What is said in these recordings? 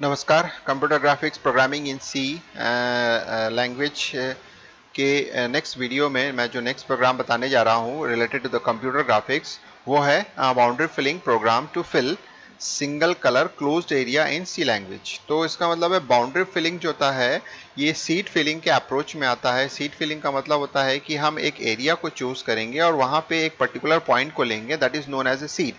नमस्कार। Computer graphics programming in C language के next video में मैं जो नेक्स्ट प्रोग्राम बताने जा रहा हूँ related to the computer graphics वो है boundary filling program to fill single colour closed area in C language. तो इसका मतलब है बाउंड्री फिलिंग जो होता है ये सीड फिलिंग के अप्रोच में आता है। सीड फिलिंग का मतलब होता है कि हम एक एरिया को चूज करेंगे और वहां पे एक पर्टिकुलर पॉइंट को लेंगे, that is known as a seed.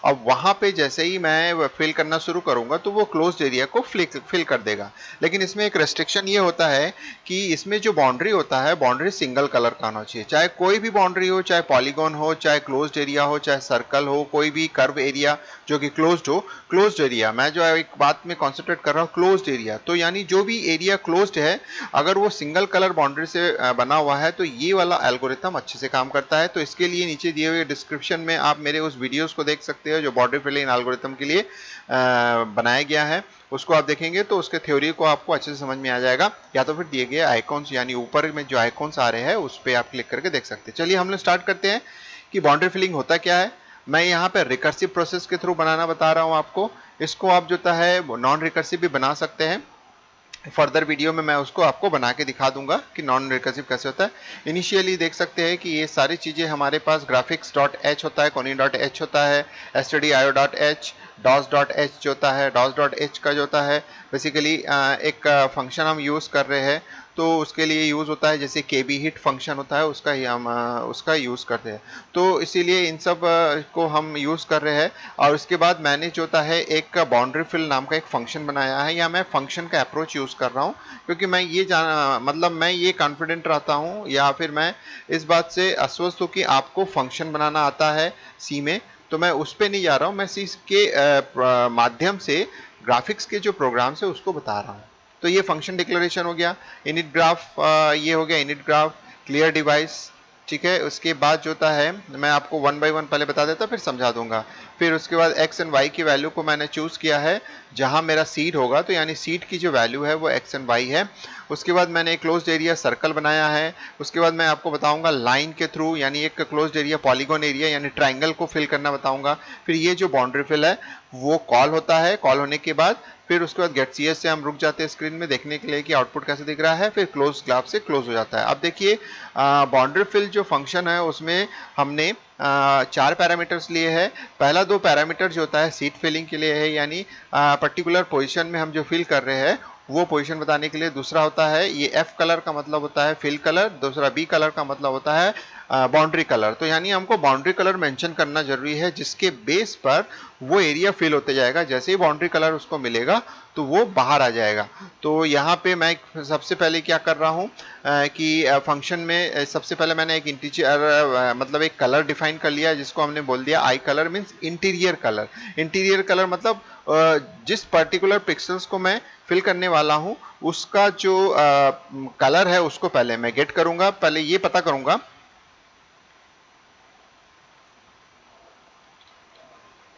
अब वहां पे जैसे ही मैं फिल करना शुरू करूंगा तो वो क्लोज्ड एरिया को फिल कर देगा। लेकिन इसमें एक रेस्ट्रिक्शन ये होता है कि इसमें जो बाउंड्री होता है बाउंड्री सिंगल कलर का होना चाहिए। चाहे कोई भी बाउंड्री हो, चाहे पॉलीगॉन हो, चाहे क्लोज्ड एरिया हो, चाहे सर्कल हो, कोई भी कर्व एरिया जो कि क्लोज्ड हो। क्लोज्ड एरिया मैं जो एक बात में कॉन्सेंट्रेट कर रहा हूँ, क्लोज्ड एरिया तो यानी जो भी एरिया क्लोज्ड है अगर वो सिंगल कलर बाउंड्री से बना हुआ है तो ये वाला एल्गोरिथम अच्छे से काम करता है। तो इसके लिए नीचे दिए हुए डिस्क्रिप्शन में आप मेरे उस वीडियोस को देख सकते हो जो बाउंड्री फिलिंग एल्गोरिथम के लिए बनाया गया है। उसको आप देखेंगे तो उसके थ्योरी को आपको अच्छे से समझ में आ जाएगा, या तो फिर दिए गए आइकॉन्स यानी ऊपर में जो आइकॉन्स आ रहे हैं उस पर आप क्लिक करके देख सकते हैं। चलिए हम लोग स्टार्ट करते हैं कि बाउंड्री फिलिंग होता क्या है। मैं यहाँ पे रिकर्सिव प्रोसेस के थ्रू बनाना बता रहा हूँ आपको। इसको आप जो है नॉन रिकर्सिव भी बना सकते हैं। फर्दर वीडियो में मैं उसको आपको बना के दिखा दूंगा कि नॉन रिकर्सिव कैसे होता है। इनिशियली देख सकते हैं कि ये सारी चीजें हमारे पास ग्राफिक्स डॉट एच होता है, कोनी डॉट एच होता है, stdio dot H, DOS dot H जो होता है, डॉस डॉट एच का जो होता है बेसिकली एक फंक्शन हम यूज कर रहे हैं तो उसके लिए यूज होता है। जैसे केबी हिट फंक्शन होता है उसका ही हम उसका यूज करते हैं। तो इसीलिए इन सब को हम यूज कर रहे हैं। और उसके बाद मैंने जो होता है एक बाउंड्री फिल नाम का एक फंक्शन बनाया है, या मैं फंक्शन का अप्रोच यूज कर रहा हूँ क्योंकि मैं ये मतलब मैं ये कॉन्फिडेंट रहता हूँ या फिर मैं इस बात से आश्वस्त हूँ कि आपको फंक्शन बनाना आता है सी में। तो मैं उस पर नहीं जा रहा हूँ, मैं सी के माध्यम से ग्राफिक्स के जो प्रोग्राम्स है उसको बता रहा हूँ। तो ये फंक्शन डिक्लेरेशन हो गया। इनिट ग्राफ ये हो गया इनिट ग्राफ, क्लियर डिवाइस। ठीक है, उसके बाद जो होता है मैं आपको वन बाय वन पहले बता देता फिर समझा दूंगा। फिर उसके बाद एक्स एंड वाई की वैल्यू को मैंने चूज किया है जहां मेरा सीड होगा, तो यानी सीड की जो वैल्यू है वो एक्स एंड वाई है। उसके बाद मैंने एक क्लोज्ड एरिया सर्कल बनाया है। उसके बाद मैं आपको बताऊंगा लाइन के थ्रू यानी एक क्लोज्ड एरिया पॉलीगॉन एरिया यानी ट्राइंगल को फिल करना बताऊंगा। फिर ये जो बाउंड्री फिल है वो कॉल होता है। कॉल होने के बाद फिर उसके बाद गेट सीएस से हम रुक जाते हैं स्क्रीन में देखने के लिए कि आउटपुट कैसे दिख रहा है। फिर क्लोज ग्राफ से क्लोज हो जाता है। अब देखिए बाउंड्री फिल जो फंक्शन है उसमें हमने चार पैरामीटर्स लिए हैं। पहला दो पैरामीटर जो होता है सीट फिलिंग के लिए है, यानी पर्टिकुलर पोजीशन में हम जो फिल कर रहे हैं वो पोजीशन बताने के लिए। दूसरा होता है ये एफ कलर का मतलब होता है फिल कलर, दूसरा बी कलर का मतलब होता है बाउंड्री कलर। तो यानी हमको बाउंड्री कलर मेंशन करना जरूरी है जिसके बेस पर वो एरिया फिल होते जाएगा। जैसे ही बाउंड्री कलर उसको मिलेगा तो वो बाहर आ जाएगा। तो यहाँ पे मैं सबसे पहले क्या कर रहा हूँ कि फंक्शन में सबसे पहले मैंने एक इंटीजर मतलब एक कलर डिफाइन कर लिया जिसको हमने बोल दिया आई colour means interior colour. Interior colour मतलब जिस पर्टिकुलर पिक्सल्स को मैं फिल करने वाला हूं उसका जो कलर है उसको पहले मैं गेट करूंगा। पहले ये पता करूंगा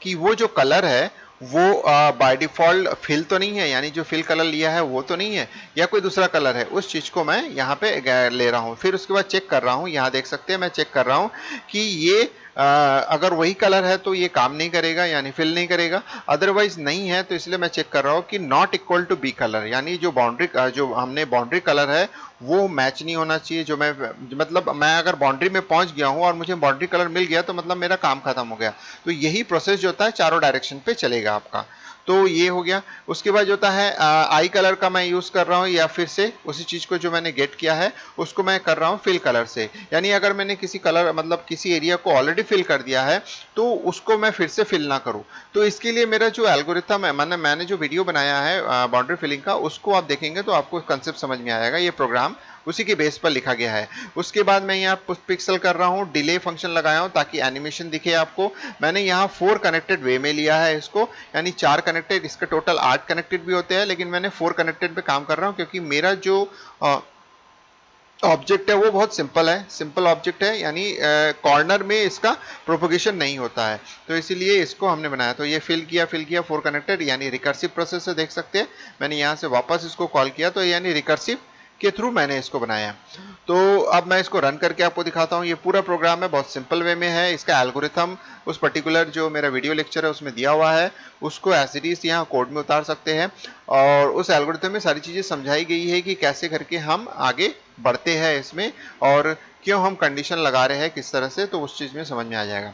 कि वो जो कलर है वो बाय डिफॉल्ट फिल तो नहीं है, यानी जो फिल कलर लिया है वो तो नहीं है, या कोई दूसरा कलर है। उस चीज को मैं यहाँ पे ले रहा हूँ। फिर उसके बाद चेक कर रहा हूँ, यहाँ देख सकते हैं मैं चेक कर रहा हूँ कि ये अगर वही कलर है तो ये काम नहीं करेगा यानी फिल नहीं करेगा, अदरवाइज नहीं है तो इसलिए मैं चेक कर रहा हूँ कि not equal to B colour, यानी जो बाउंड्री जो हमने बाउंड्री कलर है वो मैच नहीं होना चाहिए। जो मैं मतलब मैं अगर बाउंड्री में पहुंच गया हूं और मुझे बाउंड्री कलर मिल गया तो मतलब मेरा काम खत्म हो गया। तो यही प्रोसेस जो होता है चारों डायरेक्शन पे चलेगा आपका। तो ये हो गया। उसके बाद जो होता है आई कलर का मैं यूज कर रहा हूँ, या फिर से उसी चीज को जो मैंने गेट किया है उसको मैं कर रहा हूँ फिल कलर से। यानी अगर मैंने किसी कलर मतलब किसी एरिया को ऑलरेडी फिल कर दिया है तो उसको मैं फिर से फिल ना करूं। तो इसके लिए मेरा जो एल्गोरिथम है मैंने जो वीडियो बनाया है बाउंड्री फिलिंग का उसको आप देखेंगे तो आपको कंसेप्ट समझ में आएगा। ये प्रोग्राम उसी के बेस पर लिखा गया है। उसके बाद मैं यहाँ पुश पिक्सल कर रहा हूँ, डिले फंक्शन लगाया हूँ ताकि एनिमेशन दिखे आपको। मैंने यहाँ 4 कनेक्टेड वे में लिया है इसको, यानी 4 कनेक्टेड, इसके टोटल 8 कनेक्टेड भी होते हैं लेकिन मैंने 4 कनेक्टेड पे काम कर रहा हूँ क्योंकि मेरा जो ऑब्जेक्ट है वो बहुत सिंपल है, सिंपल ऑब्जेक्ट है, यानी कॉर्नर में इसका प्रोपोगेशन नहीं होता है। तो इसीलिए इसको हमने बनाया। तो ये फिल किया 4 कनेक्टेड यानी रिकर्सिव प्रोसेस से देख सकते हैं। मैंने यहाँ से वापस इसको कॉल किया तो यानी रिकर्सिव के थ्रू मैंने इसको बनाया। तो अब मैं इसको रन करके आपको दिखाता हूँ। ये पूरा प्रोग्राम है, बहुत सिंपल वे में है। इसका एल्गोरिथम उस पर्टिकुलर जो मेरा वीडियो लेक्चर है उसमें दिया हुआ है, उसको एज इट इज यहाँ कोड में उतार सकते हैं और उस एल्गोरिथम में सारी चीज़ें समझाई गई है कि कैसे करके हम आगे बढ़ते हैं इसमें और क्यों हम कंडीशन लगा रहे हैं किस तरह से, तो उस चीज़ में समझ में आ जाएगा।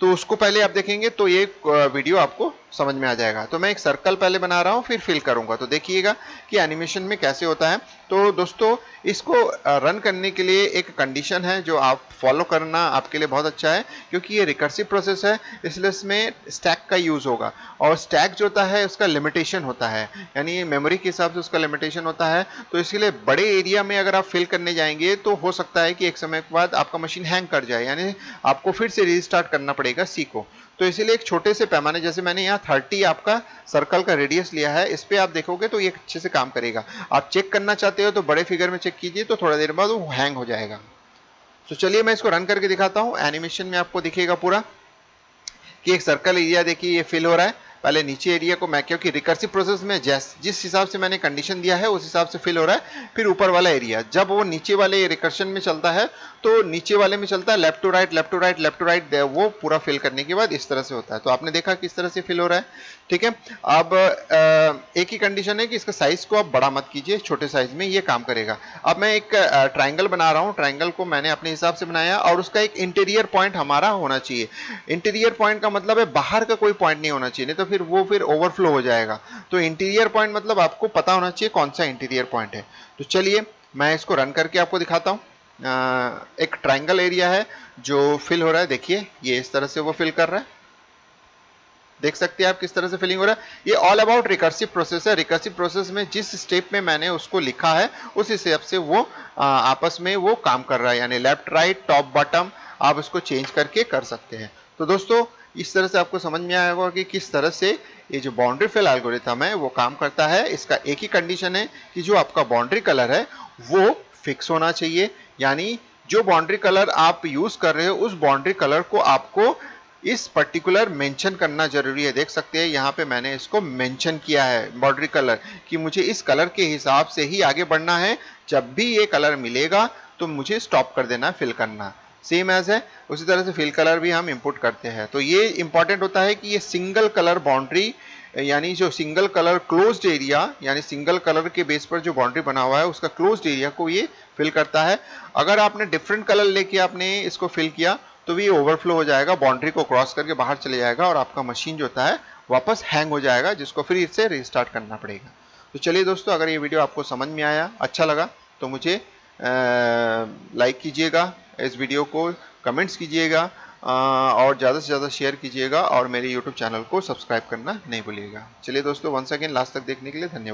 तो उसको पहले आप देखेंगे तो ये वीडियो आपको समझ में आ जाएगा। तो मैं एक सर्कल पहले बना रहा हूँ, फिर फिल करूंगा, तो देखिएगा कि एनिमेशन में कैसे होता है। तो दोस्तों इसको रन करने के लिए एक कंडीशन है जो आप फॉलो करना आपके लिए बहुत अच्छा है, क्योंकि ये रिकर्सिव प्रोसेस है, इसलिए इसमें स्टैक का यूज होगा और स्टैक जो होता है उसका लिमिटेशन होता है, यानी मेमोरी के हिसाब से उसका लिमिटेशन होता है। तो इसलिए बड़े एरिया में अगर आप फिल करने जाएंगे तो हो सकता है कि एक समय के बाद आपका मशीन हैंग कर जाए, यानी आपको फिर से रीस्टार्ट करना पड़ेगा सी को। तो इसीलिए एक छोटे से पैमाने, जैसे मैंने यहाँ 30 आपका सर्कल का रेडियस लिया है, इस पे आप देखोगे तो ये अच्छे से काम करेगा। आप चेक करना चाहते हो तो बड़े फिगर में चेक कीजिए, तो थोड़ा देर बाद वो हैंग हो जाएगा। तो चलिए मैं इसको रन करके दिखाता हूँ। एनिमेशन में आपको दिखेगा पूरा कि एक सर्कल एरिया देखिए ये फिल हो रहा है। पहले नीचे एरिया को मैं, क्योंकि रिकर्सिव प्रोसेस में जिस हिसाब से मैंने कंडीशन दिया है उस हिसाब से फिल हो रहा है। फिर ऊपर वाला एरिया जब वो नीचे वाले रिकर्शन में चलता है तो नीचे वाले में चलता है left to right left to right left to right, वो पूरा फिल करने के बाद इस तरह से होता है। तो आपने देखा किस तरह से फिल हो रहा है, ठीक है। अब एक ही कंडीशन है कि इसका साइज को आप बड़ा मत कीजिए, छोटे साइज में ये काम करेगा। अब मैं एक ट्राइंगल बना रहा हूँ, ट्राइंगल को मैंने अपने हिसाब से बनाया और उसका एक इंटीरियर पॉइंट हमारा होना चाहिए। इंटीरियर पॉइंट का मतलब है बाहर का कोई पॉइंट नहीं होना चाहिए, नहीं तो फिर वो ओवरफ्लो हो जाएगा। तो इंटीरियर पॉइंट मतलब आपको पता होना चाहिए कौन सा इंटीरियर पॉइंट है। तो चलिए मैं इसको रन करके आपको दिखाता हूँ। एक ट्राइंगल एरिया है जो फिल हो रहा है, देखिए ये इस तरह से वो फिल कर रहा है, देख सकते हैं आप किस तरह से फिलिंग हो रहा है। ये ऑल अबाउट रिकर्सिव प्रोसेस है। रिकर्सिव प्रोसेस में जिस स्टेप में मैंने उसको लिखा है उस हिसाब से वो आपस में वो काम कर रहा है, यानी लेफ्ट राइट टॉप बॉटम आप इसको चेंज करके कर सकते हैं। तो दोस्तों इस तरह से आपको समझ में आएगा कि किस तरह से ये जो बाउंड्री फिल एल्गोरिथम है वो काम करता है। इसका एक ही कंडीशन है कि जो आपका बाउंड्री कलर है वो फिक्स होना चाहिए, यानी जो बाउंड्री कलर आप यूज कर रहे हो उस बाउंड्री कलर को आपको इस पर्टिकुलर मेंशन करना जरूरी है। देख सकते हैं यहाँ पे मैंने इसको मेंशन किया है बाउंड्री कलर, कि मुझे इस कलर के हिसाब से ही आगे बढ़ना है। जब भी ये कलर मिलेगा तो मुझे स्टॉप कर देना, फिल करना सेम एज है। उसी तरह से फिल कलर भी हम इंपुट करते हैं। तो ये इंपॉर्टेंट होता है कि ये सिंगल कलर बाउंड्री, यानी जो सिंगल कलर क्लोज्ड एरिया, यानी सिंगल कलर के बेस पर जो बाउंड्री बना हुआ है उसका क्लोज्ड एरिया को ये फिल करता है। अगर आपने डिफरेंट कलर लेके आपने इसको फिल किया तो भी ओवरफ्लो हो जाएगा, बाउंड्री को क्रॉस करके बाहर चले जाएगा और आपका मशीन जो होता है वापस हैंग हो जाएगा, जिसको फिर से रीस्टार्ट करना पड़ेगा। तो चलिए दोस्तों, अगर ये वीडियो आपको समझ में आया, अच्छा लगा तो मुझे लाइक कीजिएगा, इस वीडियो को कमेंट्स कीजिएगा और ज़्यादा से ज़्यादा शेयर कीजिएगा और मेरे यूट्यूब चैनल को सब्सक्राइब करना नहीं भूलिएगा। चलिए दोस्तों, वंस अगेन लास्ट तक देखने के लिए धन्यवाद।